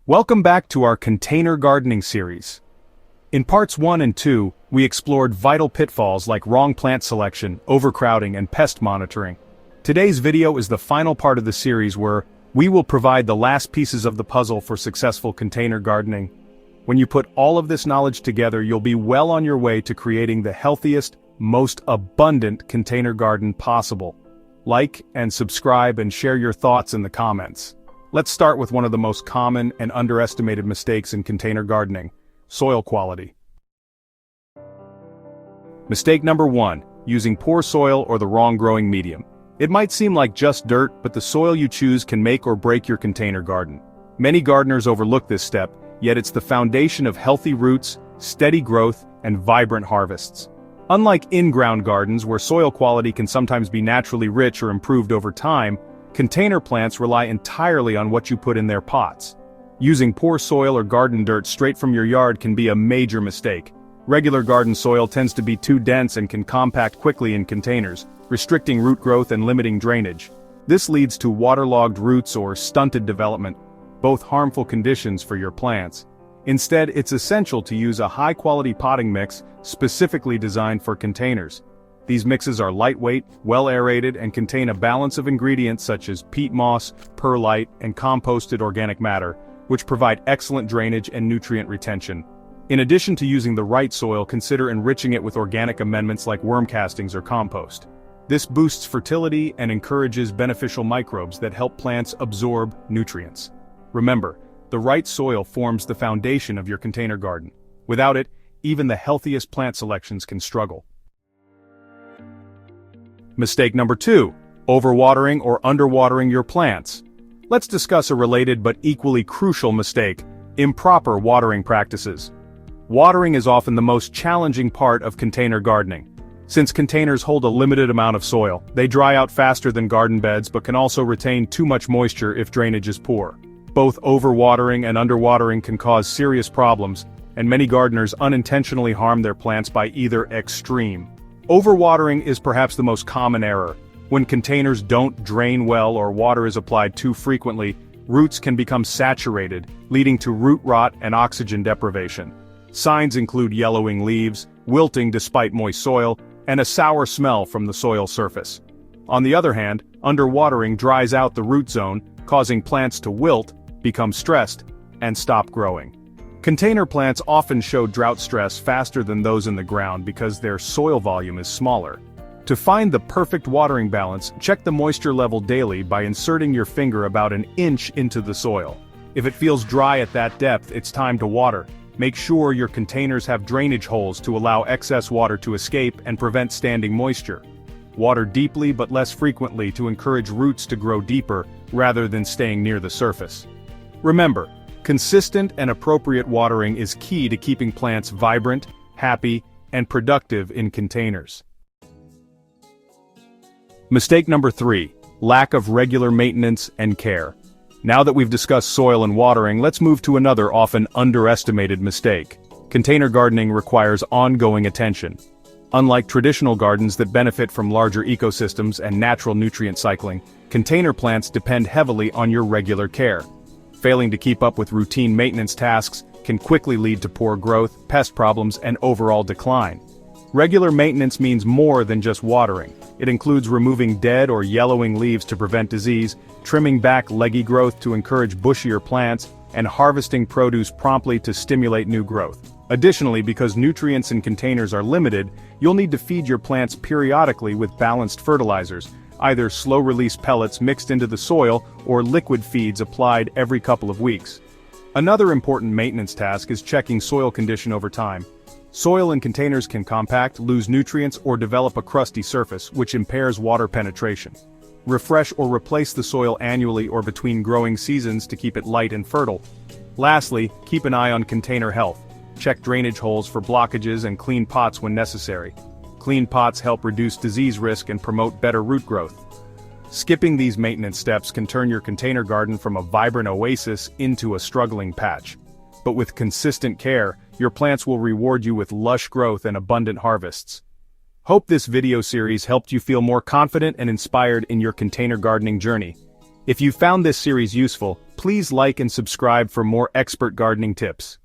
Welcome back to our container gardening series. In parts 1 and 2, we explored vital pitfalls like wrong plant selection, overcrowding, and pest monitoring. Today's video is the final part of the series where we will provide the last pieces of the puzzle for successful container gardening. When you put all of this knowledge together, you'll be well on your way to creating the healthiest, most abundant container garden possible. Like and subscribe and share your thoughts in the comments. Let's start with one of the most common and underestimated mistakes in container gardening: soil quality. Mistake number 1, using poor soil or the wrong growing medium. It might seem like just dirt, but the soil you choose can make or break your container garden. Many gardeners overlook this step, yet it's the foundation of healthy roots, steady growth, and vibrant harvests. Unlike in-ground gardens where soil quality can sometimes be naturally rich or improved over time, container plants rely entirely on what you put in their pots. Using poor soil or garden dirt straight from your yard can be a major mistake. Regular garden soil tends to be too dense and can compact quickly in containers, restricting root growth and limiting drainage. This leads to waterlogged roots or stunted development, both harmful conditions for your plants. Instead, it's essential to use a high-quality potting mix specifically designed for containers. These mixes are lightweight, well-aerated, and contain a balance of ingredients such as peat moss, perlite, and composted organic matter, which provide excellent drainage and nutrient retention. In addition to using the right soil, consider enriching it with organic amendments like worm castings or compost. This boosts fertility and encourages beneficial microbes that help plants absorb nutrients. Remember, the right soil forms the foundation of your container garden. Without it, even the healthiest plant selections can struggle. Mistake number 2, overwatering or underwatering your plants. Let's discuss a related but equally crucial mistake: improper watering practices. Watering is often the most challenging part of container gardening. Since containers hold a limited amount of soil, they dry out faster than garden beds but can also retain too much moisture if drainage is poor. Both overwatering and underwatering can cause serious problems, and many gardeners unintentionally harm their plants by either extreme. Overwatering is perhaps the most common error. When containers don't drain well or water is applied too frequently, roots can become saturated, leading to root rot and oxygen deprivation. Signs include yellowing leaves, wilting despite moist soil, and a sour smell from the soil surface. On the other hand, underwatering dries out the root zone, causing plants to wilt, become stressed, and stop growing. Container plants often show drought stress faster than those in the ground because their soil volume is smaller. To find the perfect watering balance, check the moisture level daily by inserting your finger about an inch into the soil. If it feels dry at that depth, it's time to water. Make sure your containers have drainage holes to allow excess water to escape and prevent standing moisture. Water deeply but less frequently to encourage roots to grow deeper rather than staying near the surface. Remember, consistent and appropriate watering is key to keeping plants vibrant, happy, and productive in containers. Mistake number 3, lack of regular maintenance and care. Now that we've discussed soil and watering, let's move to another often underestimated mistake. Container gardening requires ongoing attention. Unlike traditional gardens that benefit from larger ecosystems and natural nutrient cycling, container plants depend heavily on your regular care. Failing to keep up with routine maintenance tasks can quickly lead to poor growth, pest problems, and overall decline. Regular maintenance means more than just watering. It includes removing dead or yellowing leaves to prevent disease, trimming back leggy growth to encourage bushier plants, and harvesting produce promptly to stimulate new growth. Additionally, because nutrients in containers are limited, you'll need to feed your plants periodically with balanced fertilizers, either slow-release pellets mixed into the soil or liquid feeds applied every couple of weeks. Another important maintenance task is checking soil condition over time. Soil in containers can compact, lose nutrients, or develop a crusty surface, which impairs water penetration. Refresh or replace the soil annually or between growing seasons to keep it light and fertile. Lastly, keep an eye on container health. Check drainage holes for blockages and clean pots when necessary. Clean pots help reduce disease risk and promote better root growth. Skipping these maintenance steps can turn your container garden from a vibrant oasis into a struggling patch. But with consistent care, your plants will reward you with lush growth and abundant harvests. Hope this video series helped you feel more confident and inspired in your container gardening journey. If you found this series useful, please like and subscribe for more expert gardening tips.